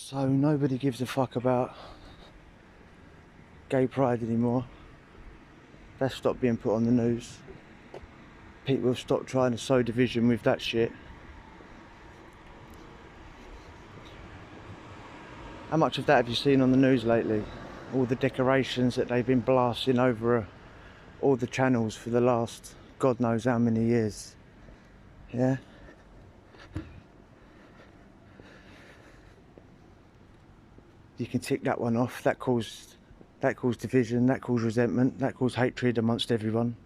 So nobody gives a fuck about gay pride anymore. That's stopped being put on the news. People have stopped trying to sow division with that shit. How much of that have you seen on the news lately? All the decorations that they've been blasting over all the channels for the last God knows how many years. Yeah? You can tick that one off. That caused division, that caused resentment, that caused hatred amongst everyone.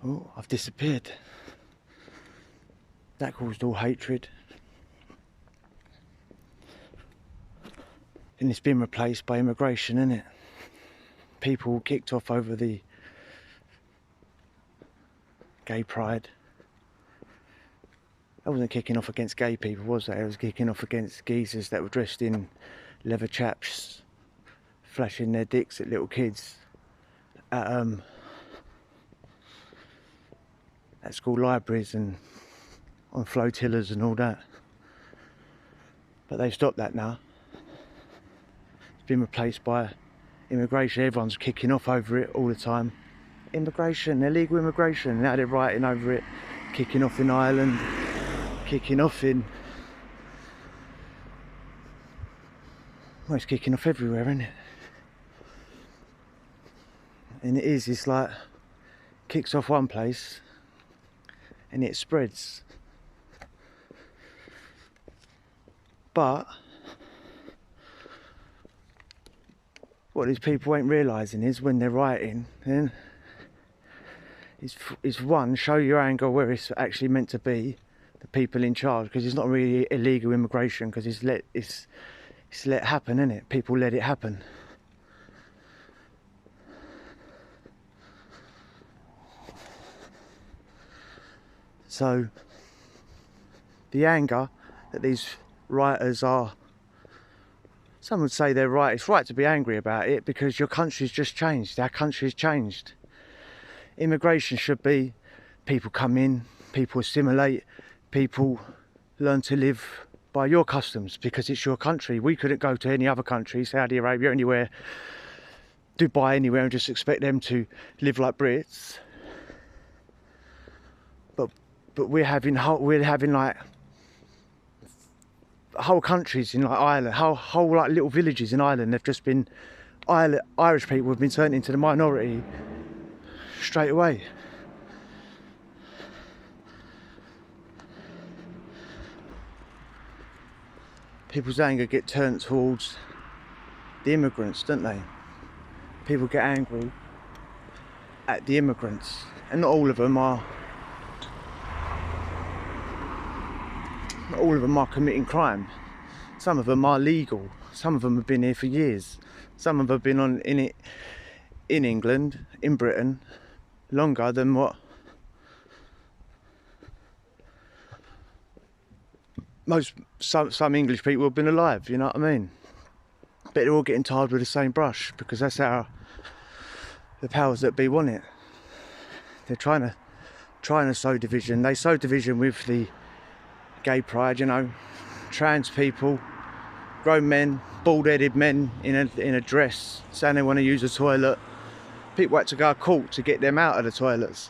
Oh, I've disappeared. That caused all hatred. And it's been replaced by immigration, isn't it? People kicked off over the gay pride. I wasn't kicking off against gay people, was I? I was kicking off against geezers that were dressed in leather chaps, flashing their dicks at little kids at school libraries and on flotillas and all that. But they've stopped that now. It's been replaced by immigration. Everyone's kicking off over it all the time. Immigration, illegal immigration. Now they're writing over it, kicking off in Ireland, kicking off in... Well, it's kicking off everywhere, isn't it? And it's like, kicks off one place and it spreads. But what these people ain't realising is when they're writing, then is one, show your anger where it's actually meant to be, the people in charge, because it's not really illegal immigration, because it's let happen, isn't it? People let it happen. So the anger that these writers are, some would say they're right, it's right to be angry about it because your country's just changed, our country's changed. Immigration should be people come in, people assimilate, people learn to live by your customs because it's your country. We couldn't go to any other country, Saudi Arabia, anywhere, Dubai, anywhere, and just expect them to live like Brits. But we're having like whole countries in like Ireland, whole like little villages in Ireland. They've just been Irish people have been turned into the minority straight away. People's anger get turned towards the immigrants, don't they? People get angry at the immigrants, and not all of them are committing crime. Some of them are legal. Some of them have been here for years. Some of them have been in England, in Britain, longer than what some English people have been alive, you know what I mean? But they're all getting tarred with the same brush because that's how the powers that be want it. They're trying to sow division. They sow division with the gay pride, you know, trans people, grown men, bald-headed men in a dress saying they want to use a toilet. People had to go to court to get them out of the toilets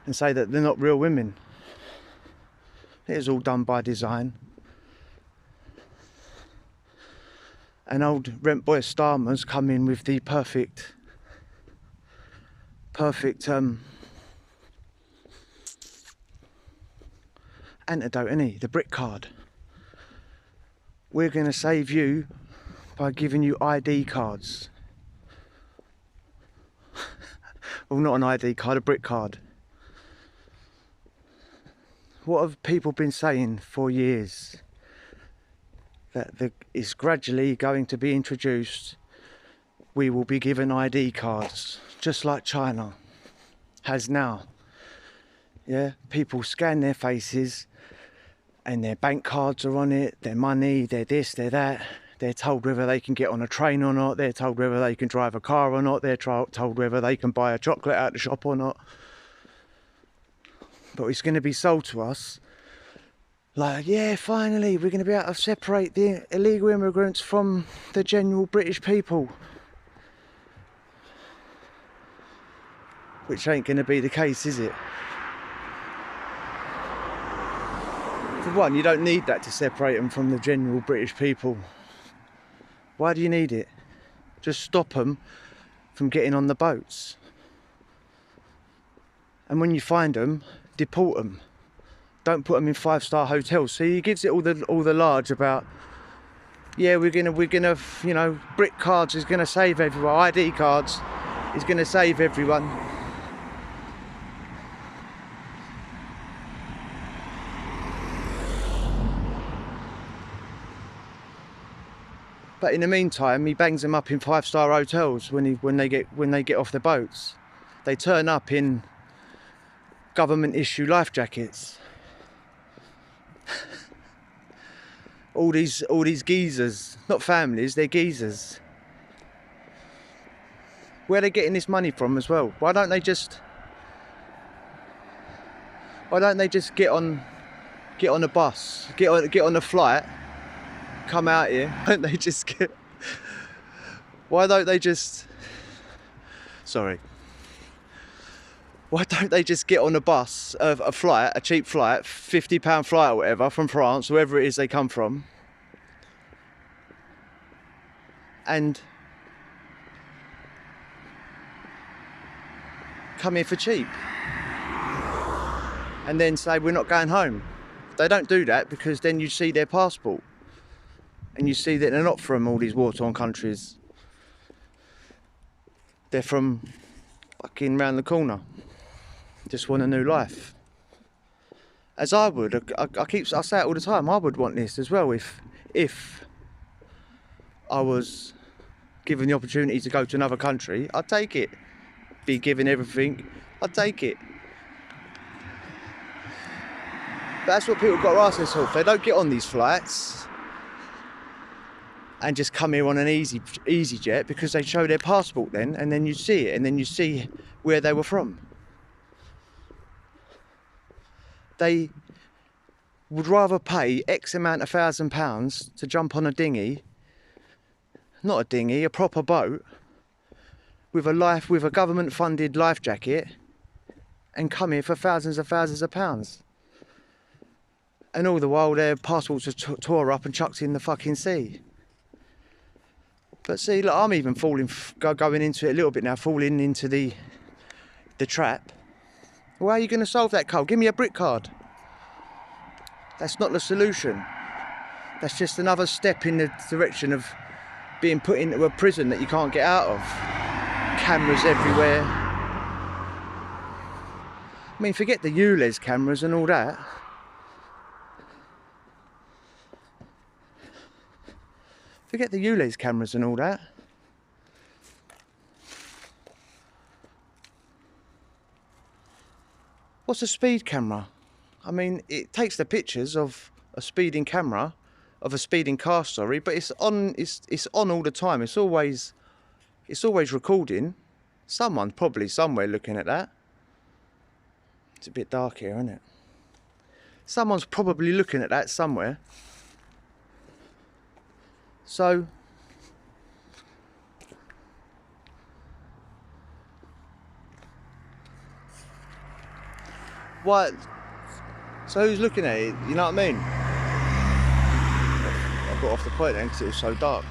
and say that they're not real women. It was all done by design. And old Rent Boy Starmer's come in with the perfect antidote, isn't he? The brick card. We're going to save you by giving you ID cards. Well, not an ID card, a brick card. What have people been saying for years? That it's gradually going to be introduced. We will be given ID cards, just like China has now. Yeah, people scan their faces and their bank cards are on it, their money, their this, their that. They're told whether they can get on a train or not. They're told whether they can drive a car or not. They're told whether they can buy a chocolate out the shop or not. But it's going to be sold to us Like, yeah, finally we're going to be able to separate the illegal immigrants from the general British people. Which ain't going to be the case, is it? For one, you don't need that to separate them from the general British people. Why do you need it? Just stop them from getting on the boats. And when you find them, deport them. Don't put them in 5-star hotels. So he gives it all the large about, yeah, we're gonna, you know, brick cards is gonna save everyone. ID cards is gonna save everyone. But in the meantime, he bangs them up in 5-star hotels when they get off the boats. They turn up in government issue life jackets. all these geezers, not families, they're geezers. Where are they getting this money from as well? Why don't they just get on a bus, get on a flight, come out here? Why don't they just Why don't they just get on a bus, a flight, a cheap flight, £50 flight or whatever, from France, wherever it is they come from, and come here for cheap, and then say we're not going home? They don't do that, because then you see their passport and you see that they're not from all these war-torn countries. They're from fucking round the corner. Just want a new life. As I would. I say it all the time. I would want this as well if I was given the opportunity to go to another country. I'd take it. Be given everything. I'd take it. But that's what people got to ask themselves. They don't get on these flights and just come here on an easy jet, because they show their passport then, and then you see it, and then you see where they were from. They would rather pay X amount of £1,000 to jump on a dinghy, not a dinghy, a proper boat, with a government-funded life jacket, and come here for thousands of pounds. And all the while their passports are tore up and chucked in the fucking sea. But see, look, I'm even going into it a little bit now, falling into the trap. Well, how are you going to solve that, Cole? Give me a brick card. That's not the solution. That's just another step in the direction of being put into a prison that you can't get out of. Cameras everywhere. I mean, forget the ULEZ cameras and all that. Forget the ULEZ cameras and all that. What's a speed camera? I mean, it takes the pictures of a speeding camera, of a speeding car, sorry, but it's on all the time. It's always recording. Someone's probably somewhere looking at that. It's a bit dark here, isn't it? Someone's probably looking at that somewhere. So what? So who's looking at it? You know what I mean? I got off the point then because it was so dark.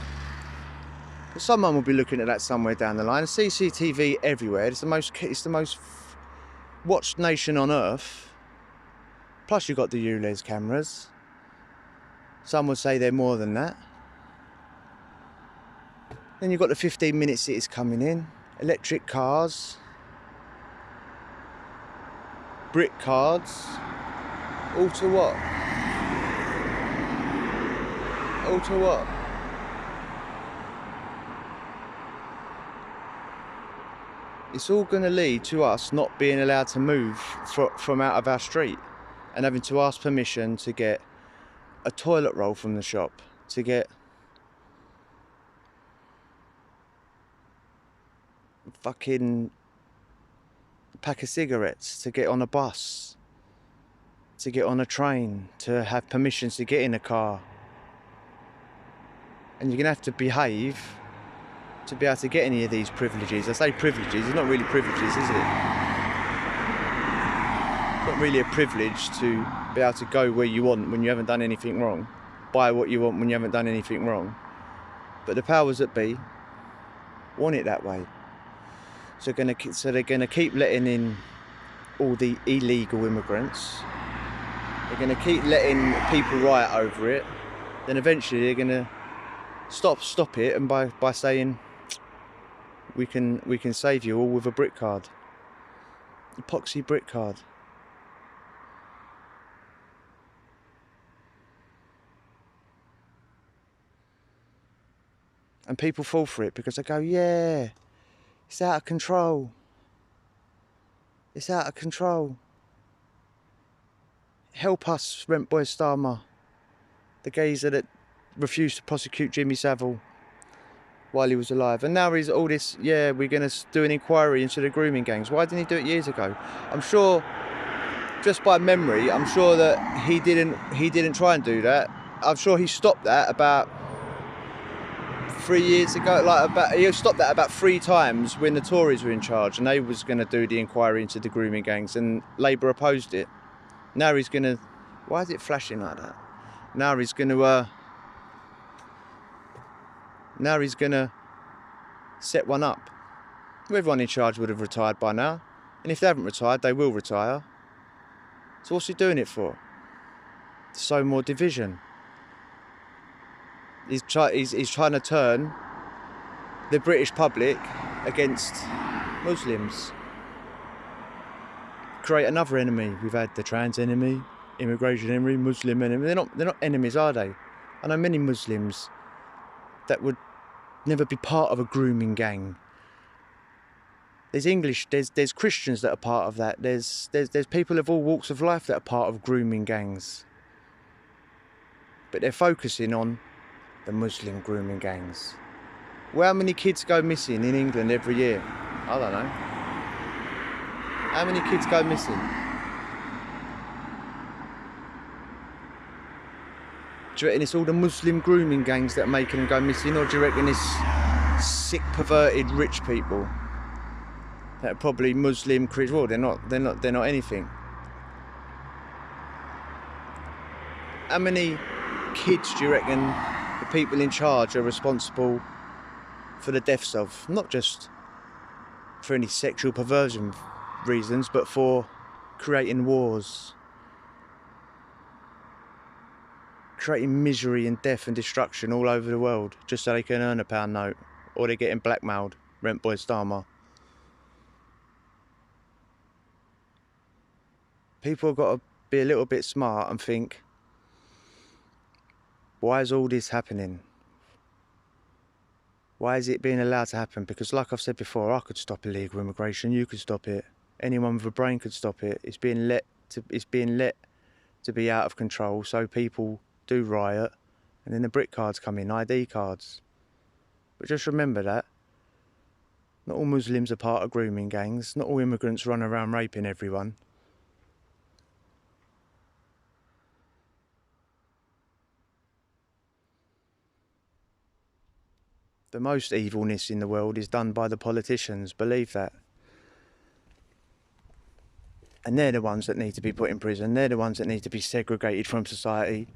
But someone will be looking at that somewhere down the line. CCTV everywhere. It's the most watched nation on earth. Plus you've got the ULEZ cameras. Some would say they're more than that. Then you've got the 15-minute cities coming in, electric cars, brick cards, all to what? All to what? It's all going to lead to us not being allowed to move from out of our street and having to ask permission to get a toilet roll from the shop, to get fucking pack of cigarettes, to get on a bus, to get on a train, to have permissions to get in a car. And you're going to have to behave to be able to get any of these privileges. I say privileges, it's not really privileges, is it? It's not really a privilege to be able to go where you want when you haven't done anything wrong, buy what you want when you haven't done anything wrong. But the powers that be want it that way. So they're going to keep letting in all the illegal immigrants. They're going to keep letting people riot over it. Then eventually they're going to stop it, and by saying we can save you all with a brick card, epoxy brick card. And people fall for it because they go, yeah, it's out of control. It's out of control. Help us, Rent Boy Starmer, the geezer that refused to prosecute Jimmy Savile while he was alive. And now he's all this, yeah, we're going to do an inquiry into the grooming gangs. Why didn't he do it years ago? I'm sure, just by memory, I'm sure that he didn't try and do that. I'm sure he stopped that about 3 years ago. He stopped that about 3 times when the Tories were in charge, and they was going to do the inquiry into the grooming gangs, and Labour opposed it. Now he's going to, why is it flashing like that? Now he's going to set one up. Everyone in charge would have retired by now, and if they haven't retired, they will retire. So what's he doing it for? To sow more division. He's trying to turn the British public against Muslims. Create another enemy. We've had the trans enemy, immigration enemy, Muslim enemy. They're not enemies, are they? I know many Muslims that would never be part of a grooming gang. There's Christians that are part of that. There's people of all walks of life that are part of grooming gangs. But they're focusing on the Muslim grooming gangs. Well, how many kids go missing in England every year? I don't know. How many kids go missing? Do you reckon it's all the Muslim grooming gangs that are making them go missing, or do you reckon it's sick, perverted, rich people that are probably Muslim Christian? Well, they're not anything. How many kids do you reckon the people in charge are responsible for the deaths of? Not just for any sexual perversion reasons, but for creating wars, creating misery and death and destruction all over the world just so they can earn a pound note, or they're getting blackmailed. Rent Boy Starmer. People have got to be a little bit smart and think, why is all this happening? Why is it being allowed to happen? Because like I've said before, I could stop illegal immigration, you could stop it. Anyone with a brain could stop it. It's being let to be out of control, so people do riot, and then the brick cards come in, ID cards. But just remember that not all Muslims are part of grooming gangs, not all immigrants run around raping everyone. The most evilness in the world is done by the politicians, believe that. And they're the ones that need to be put in prison, they're the ones that need to be segregated from society.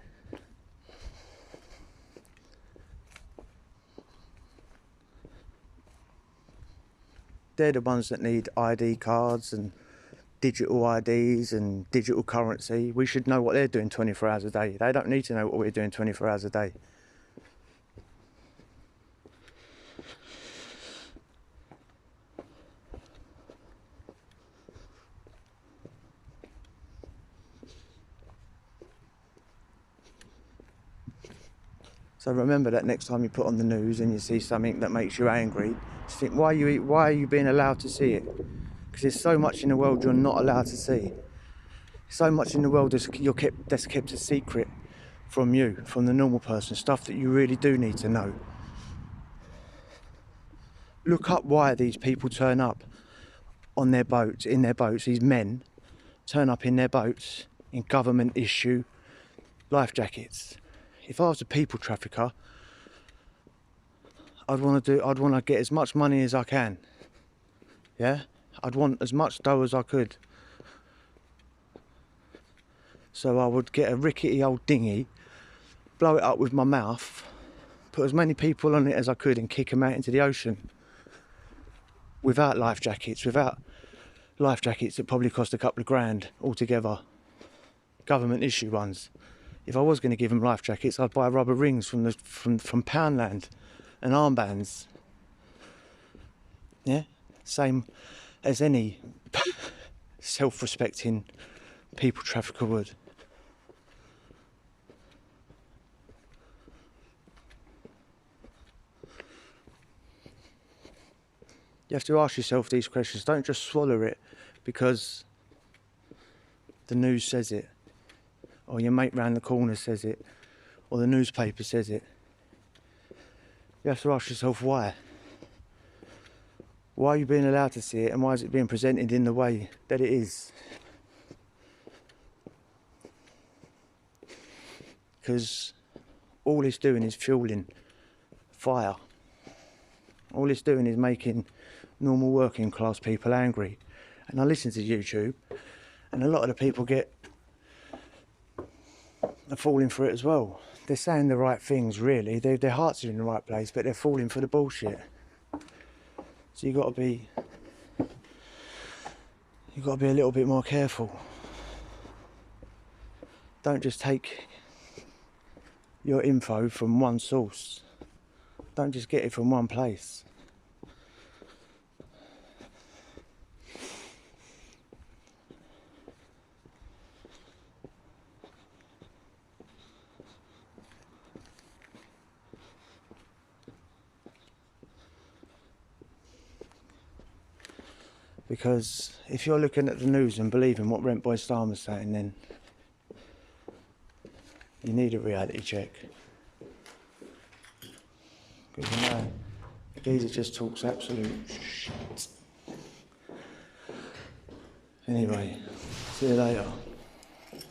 They're the ones that need ID cards and digital IDs and digital currency. We should know what they're doing 24 hours a day. They don't need to know what we're doing 24 hours a day. So remember that next time you put on the news and you see something that makes you angry, just think, why are you being allowed to see it? Because there's so much in the world you're not allowed to see. So much in the world that's kept a secret from you, from the normal person, stuff that you really do need to know. Look up why these people in their boats, these men turn up in their boats in government issue life jackets. If I was a people trafficker, I'd want to get as much money as I can. Yeah, I'd want as much dough as I could. So I would get a rickety old dinghy, blow it up with my mouth, put as many people on it as I could and kick them out into the ocean. Without life jackets, that probably cost a couple of grand altogether. Government issue ones. If I was going to give them life jackets, I'd buy rubber rings from Poundland and armbands. Yeah, same as any self-respecting people trafficker would. You have to ask yourself these questions. Don't just swallow it because the news says it, or your mate round the corner says it, or the newspaper says it. You have to ask yourself why. Why are you being allowed to see it, and why is it being presented in the way that it is? Because all it's doing is fueling fire. All it's doing is making normal working class people angry. And I listen to YouTube, and a lot of the people are falling for it as well. They're saying the right things, really. Their hearts are in the right place, but they're falling for the bullshit. So you've got to be a little bit more careful. Don't just take your info from one source. Don't just get it from one place. Because if you're looking at the news and believing what Rent Boy Starmer's saying, then you need a reality check. Because you know, geezer just talks absolute shit. Anyway, see you later.